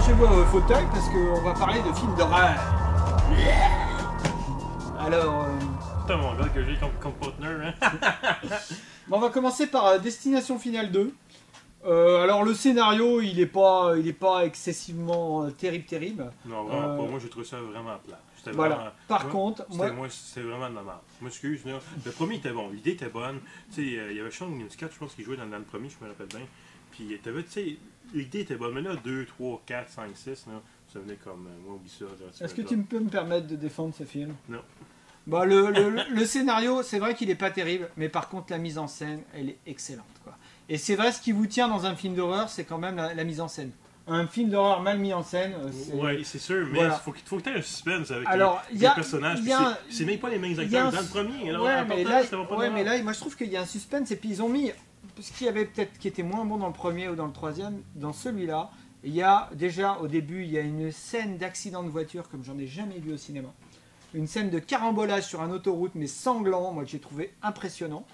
accrochez-vous à vos fauteuils parce qu'on va parler de films d'horreur. Alors... Putain, mon gars, que j'ai comme partner, hein. Bon, on va commencer par Destination Finale 2. Alors le scénario, il est pas excessivement terrible. Non, vraiment pas. Moi, j'ai trouvé ça vraiment plat. Voilà. Vraiment, Par contre, moi, c'est vraiment de la merde. Je m'excuse, là. Le premier était bon, l'idée était bonne. Tu sais, il y avait Sean William Scott, je pense, qui jouait dans le premier, je me rappelle bien. Puis, tu sais, l'idée était bonne. Mais là, 2, 3, 4, 5, 6, là, ça venait comme. Moi, oublie ça. Est-ce que tu peux me permettre de défendre ce film? Non. Bah, le scénario, c'est vrai qu'il est pas terrible, mais par contre, la mise en scène, elle est excellente, quoi. Et c'est vrai, ce qui vous tient dans un film d'horreur, c'est quand même la mise en scène. Un film d'horreur mal mis en scène, oui, c'est sûr, mais voilà. faut que tu aies un suspense avec les personnages. C'est même pas les mêmes acteurs dans le premier. Alors, mais là, moi je trouve qu'il y a un suspense, et puis ils ont mis ce qui avait peut-être qui était moins bon dans le premier ou dans le troisième, dans celui-là. Il y a déjà au début, il y a une scène d'accident de voiture comme j'en ai jamais vu au cinéma. Une scène de carambolage sur un autoroute, mais sanglant, moi que j'ai trouvé impressionnant.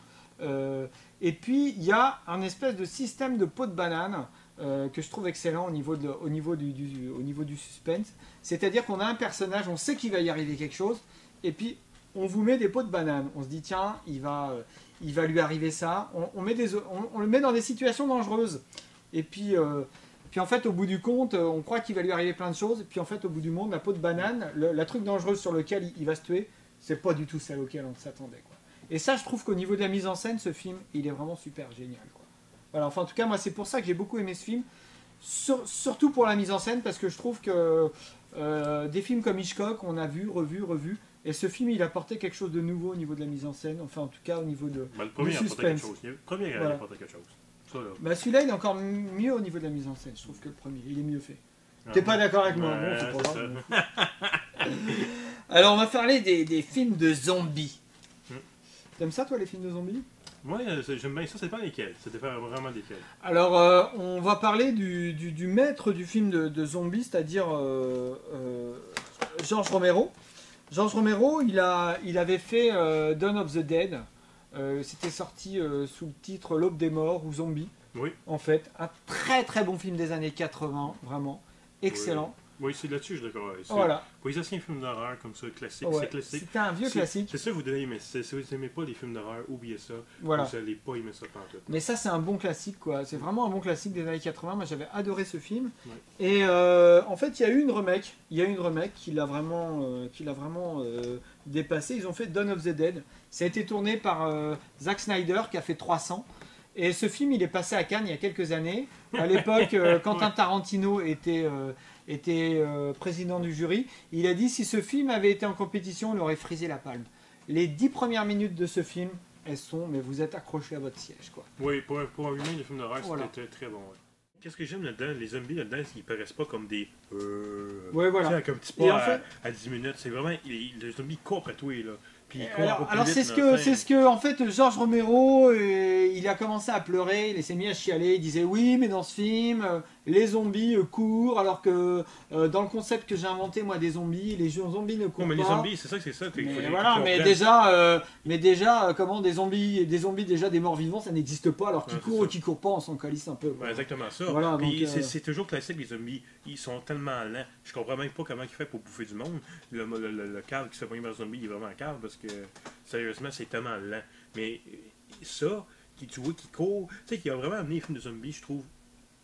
Et puis il y a un espèce de système de peau de banane que je trouve excellent au niveau du suspense. C'est-à-dire qu'on a un personnage, on sait qu'il va y arriver quelque chose, et puis on vous met des peaux de banane. On se dit tiens, il va lui arriver ça. On le met dans des situations dangereuses. Et puis en fait, au bout du compte, on croit qu'il va lui arriver plein de choses. Puis en fait, au bout du monde, la peau de banane, la truc dangereuse sur lequel il va se tuer, c'est pas du tout celle auquel on s'attendait, quoi. Et ça, je trouve qu'au niveau de la mise en scène, ce film, il est vraiment super génial, quoi. Voilà, enfin, en tout cas, moi, c'est pour ça que j'ai beaucoup aimé ce film. Surtout pour la mise en scène, parce que je trouve que des films comme Hitchcock, on a vu, revu. Et ce film, il apportait quelque chose de nouveau au niveau de la mise en scène. Enfin, en tout cas, au niveau de le premier du suspense. Quelque chose. Le premier, il apportait quelque chose. Ça, bah, celui-là, il est encore mieux au niveau de la mise en scène. Je trouve que le premier, il est mieux fait. T'es pas d'accord avec moi? Bon, c'est pas grave. Alors, on va parler des films de zombies. T'aimes ça, toi, les films de zombies? Moi, j'aime bien ça. Ça dépend lesquels. Ça dépend vraiment desquels. Alors, on va parler du maître du film de zombies, c'est-à-dire George Romero. George Romero, il avait fait Dawn of the Dead. C'était sorti sous le titre L'Aube des Morts ou Zombie. Oui. En fait, un très très bon film des années 80, vraiment excellent. Oui, c'est là-dessus, je suis d'accord. Voilà. Pour les anciens films d'horreur comme ça, classique, Ouais, c'est classique. C'était un vieux classique. C'est ça que vous devez aimer. Si vous n'aimez pas les films d'horreur, oubliez ça. Voilà. Vous n'allez pas aimer ça partout. Mais ça, c'est un bon classique, quoi. C'est vraiment un bon classique des années 80. Moi, j'avais adoré ce film. Ouais. Et en fait, il y a eu une remake. Il y a eu une remake qui l'a vraiment, dépassé. Ils ont fait Dawn of the Dead. Ça a été tourné par Zack Snyder, qui a fait 300. Et ce film, il est passé à Cannes il y a quelques années. À l'époque, Quentin Tarantino était président du jury. Il a dit si ce film avait été en compétition, il aurait frisé la palme. Les 10 premières minutes de ce film, elles sont, mais vous êtes accrochés à votre siège, quoi. Oui, pour un humain, les films d'horreur, voilà. C'était très bon. Ouais. Qu'est-ce que j'aime là-dedans? Les zombies là-dedans, ils paraissent pas comme des. Ouais, voilà. Avec un petit pas à 10 minutes. C'est vraiment. Les zombies courent après toi, là. Alors c'est ce que en fait George Romero il a commencé à pleurer, il s'est mis à chialer, il disait oui mais dans ce film les zombies courent alors que dans le concept que j'ai inventé moi des zombies, les zombies ne courent pas. Mais les zombies c'est ça. Mais voilà, mais déjà comment des zombies déjà des morts vivants ça n'existe pas alors qu'ils courent ou qu'ils courent pas on s'en calisse un peu. Ouais, exactement ça. Voilà, puis c'est toujours classique les zombies, ils sont tellement lents. Je comprends même pas comment ils font pour bouffer du monde. Le cave qui se fait pogner par un zombie il est vraiment un cave parce que sérieusement, c'est tellement lent. Mais ça, tu vois, qui court, tu sais, qui a vraiment amené les films de zombies, je trouve,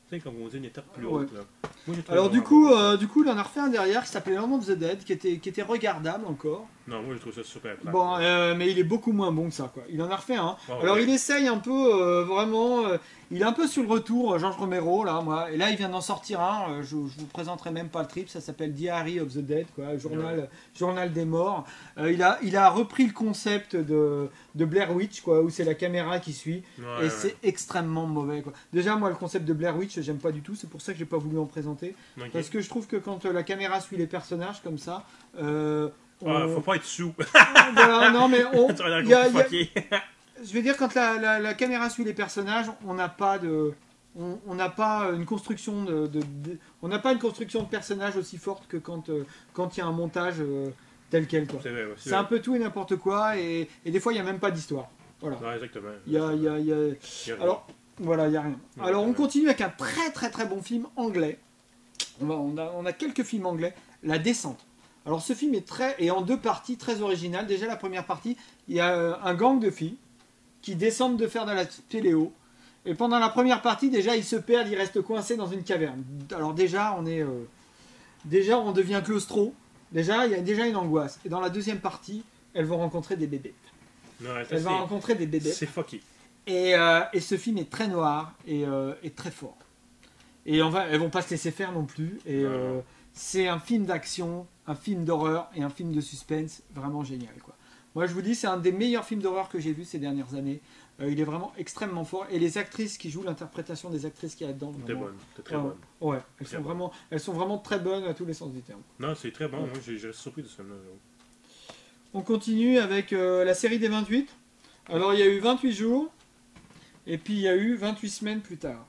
tu sais, comme on dit, une étape plus haute. Là. Moi, alors, du coup, il en a refait un derrière qui s'appelait Land of the Dead, qui était regardable encore. Non, moi, je trouve ça super plat. Bon, mais il est beaucoup moins bon que ça, quoi. Il en a refait un. Alors, il essaye un peu, vraiment. Il est un peu sur le retour, George Romero, là, moi. Et là, il vient d'en sortir un. Je vous présenterai même pas le trip. Ça s'appelle Diary of the Dead, quoi. Journal des morts. Il a repris le concept de Blair Witch, quoi, où c'est la caméra qui suit. C'est extrêmement mauvais, quoi. Déjà, moi, le concept de Blair Witch, j'aime pas du tout. C'est pour ça que j'ai pas voulu en présenter. Parce que je trouve que quand la caméra suit les personnages comme ça. Faut pas être sous. Voilà, non, mais je veux dire, quand la caméra suit les personnages, on n'a pas une construction on n'a pas une construction de personnage aussi forte que quand il y a un montage tel quel, quoi. C'est un peu tout et n'importe quoi et des fois il n'y a même pas d'histoire. Voilà. Non, exactement. Alors voilà, il y a rien. Alors on continue avec un très très très bon film anglais On a quelques films anglais. La Descente. Alors ce film est en 2 parties très original. Déjà la première partie, il y a un gang de filles qui descendent de faire de la téléo. Et pendant la première partie, déjà ils se perdent, ils restent coincés dans une caverne. Alors déjà on devient claustro. Déjà il y a déjà une angoisse. Et dans la deuxième partie, elles vont rencontrer des bébés. Elles vont rencontrer des bébés. C'est fucky. Et ce film est très noir et très fort. Et elles vont pas se laisser faire non plus. Et c'est un film d'action, un film d'horreur et un film de suspense vraiment génial, quoi. Moi je vous dis, c'est un des meilleurs films d'horreur que j'ai vu ces dernières années. Il est vraiment extrêmement fort. Et les actrices qui jouent, l'interprétation des actrices qu'il y a dedans, T'es bonne, t'es très bonne. Ouais, elles sont vraiment très bonnes à tous les sens du terme. Non, c'est très bon. Moi j'ai surpris de ce film-là. On continue avec la série des 28. Alors il y a eu 28 jours. Et puis il y a eu 28 semaines plus tard.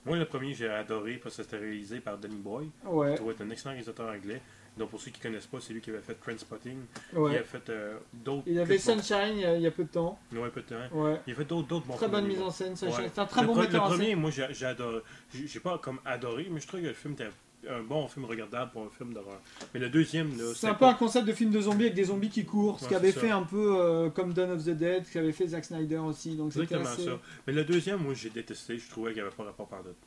Moi, le premier, j'ai adoré parce que c'était réalisé par Danny Boyle. Ouais. Il est un excellent réalisateur anglais. Donc, pour ceux qui ne connaissent pas, c'est lui qui avait fait Trainspotting. Ouais. Il a fait d'autres. Il avait Sunshine il y a peu de temps. Ouais, peu de temps. Ouais. Il a fait d'autres bons Très films. bonne mise en scène, Sunshine. Ouais. C'est un très bon metteur en scène. Le premier, moi, j'ai adoré. J'ai pas comme adoré, mais je trouve que le film était un bon film regardable pour un film d'horreur. Mais le deuxième, là, c'est un peu un concept de film de zombies avec des zombies qui courent, ce qu'avait fait un peu comme Dawn of the Dead, ce qu'avait fait Zack Snyder aussi. Donc c'était assez... ça. Mais le deuxième, moi, j'ai détesté. Je trouvais qu'il n'y avait pas rapport par d'autres.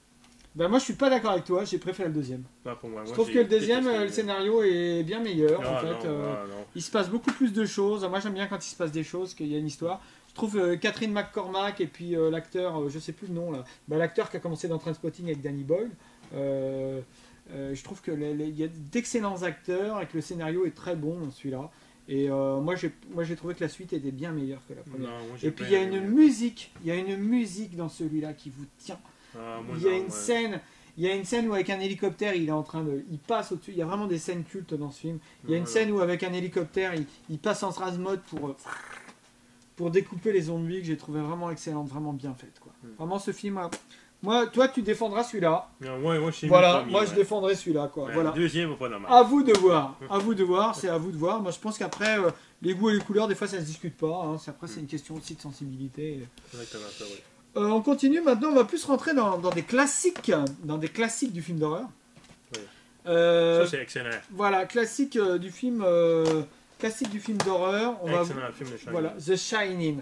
Ben moi je suis pas d'accord avec toi, j'ai préféré le deuxième. Non, pour moi, je trouve que le deuxième, le scénario est bien meilleur. En fait, non. Il se passe beaucoup plus de choses. Moi j'aime bien quand il se passe des choses, qu'il y a une histoire. Je trouve Catherine McCormack et puis l'acteur, je sais plus le nom là, l'acteur qui a commencé dans Trainspotting avec Danny Boyle. Je trouve qu'il y a d'excellents acteurs et que le scénario est très bon celui-là. Et moi j'ai trouvé que la suite était bien meilleure que la première. Non, et puis il y a une musique dans celui-là qui vous tient. Il y a une scène où avec un hélicoptère il passe au-dessus. Il y a vraiment des scènes cultes dans ce film. Il y a une scène où avec un hélicoptère il passe en SRAS mode pour découper les zombies que j'ai trouvé vraiment excellente, vraiment bien faite, quoi. Vraiment ce film. Toi tu défendras celui-là. Moi je défendrai celui-là, quoi. Ouais, voilà. Le deuxième, pas normal. À vous de voir. C'est à vous de voir. Moi je pense qu'après les goûts et les couleurs des fois ça se discute pas. Hein. Après c'est une question aussi de sensibilité. Exactement ça, oui. On continue maintenant, on va plus rentrer dans des classiques du film d'horreur. Oui. Ça c'est excellent. Voilà, classique du film d'horreur. Excellent film de Shining. Voilà, The Shining.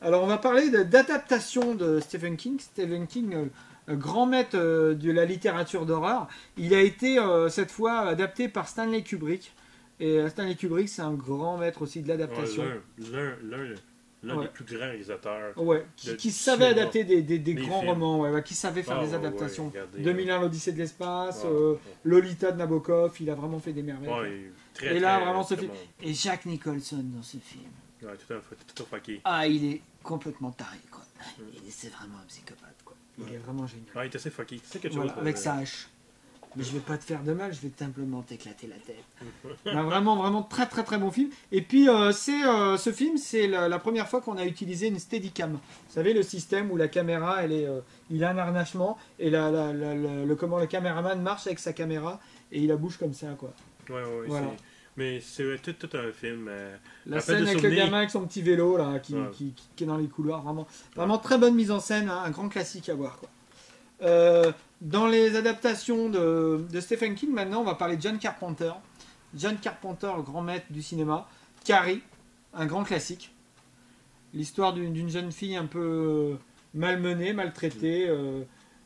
Alors on va parler d'adaptation de Stephen King. Stephen King, grand maître de la littérature d'horreur. Il a été cette fois adapté par Stanley Kubrick. Et Stanley Kubrick, c'est un grand maître aussi de l'adaptation. L'un des plus grands réalisateurs. Ouais, qui savait adapter des grands romans, qui savait faire des adaptations. 2001, l'Odyssée de l'espace, Lolita de Nabokov, il a vraiment fait des merveilles. Et là, vraiment, ce film. Et Jack Nicholson dans ce film. Ouais, tout fucké. Il est complètement taré, quoi. C'est vraiment un psychopathe, quoi. Il est vraiment génial. Il est assez fucké. Avec sa hache. Mais je vais pas te faire de mal, je vais simplement t'éclater la tête. Vraiment, vraiment très très très bon film. Et puis ce film, c'est la première fois qu'on a utilisé une Steadicam. Vous savez, le système où la caméra, il a un harnachement et le caméraman marche avec sa caméra et il la bouge comme ça, quoi. Voilà. Mais c'est tout un film. La scène avec le gamin avec son petit vélo là, qui est dans les couloirs, vraiment très bonne mise en scène, hein, un grand classique à voir, quoi. Dans les adaptations de Stephen King, maintenant on va parler de John Carpenter. John Carpenter, le grand maître du cinéma. Carrie, un grand classique. L'histoire d'une jeune fille un peu malmenée, maltraitée.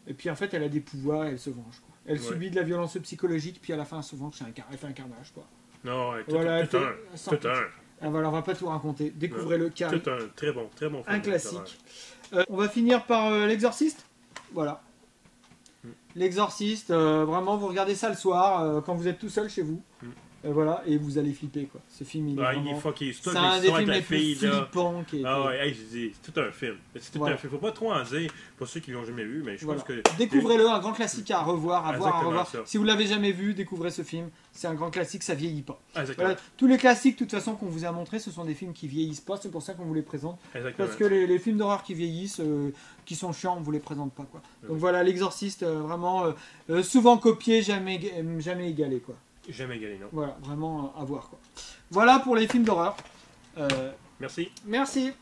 Et puis en fait elle a des pouvoirs et elle se venge, quoi. Elle subit de la violence psychologique, puis à la fin elle se venge, elle fait un carnage, quoi. Non, voilà, tout un. Voilà, on va pas tout raconter. Découvrez-le, Carrie. Tout un très bon film. Un classique. On va finir par L'Exorciste. Voilà. L'Exorciste, vraiment, vous regardez ça le soir quand vous êtes tout seul chez vous. Voilà, et vous allez flipper, quoi. Ce film, il est vraiment... C'est un des films les plus flippants qui est... c'est tout un film. C'est tout un film. Faut pas trop en dire pour ceux qui l'ont jamais vu, mais je pense que... Découvrez-le, un grand classique à revoir, à revoir. Si vous l'avez jamais vu, découvrez ce film. C'est un grand classique, ça vieillit pas. Voilà. Tous les classiques, de toute façon, qu'on vous a montrés, ce sont des films qui vieillissent pas. C'est pour ça qu'on vous les présente. Parce que les films d'horreur qui vieillissent, qui sont chiants, on vous les présente pas, quoi. Donc voilà, L'Exorciste, vraiment, souvent copié, jamais égalé, quoi. Jamais égalé, non. Voilà, vraiment à voir, quoi. Voilà pour les films d'horreur. Merci. Merci.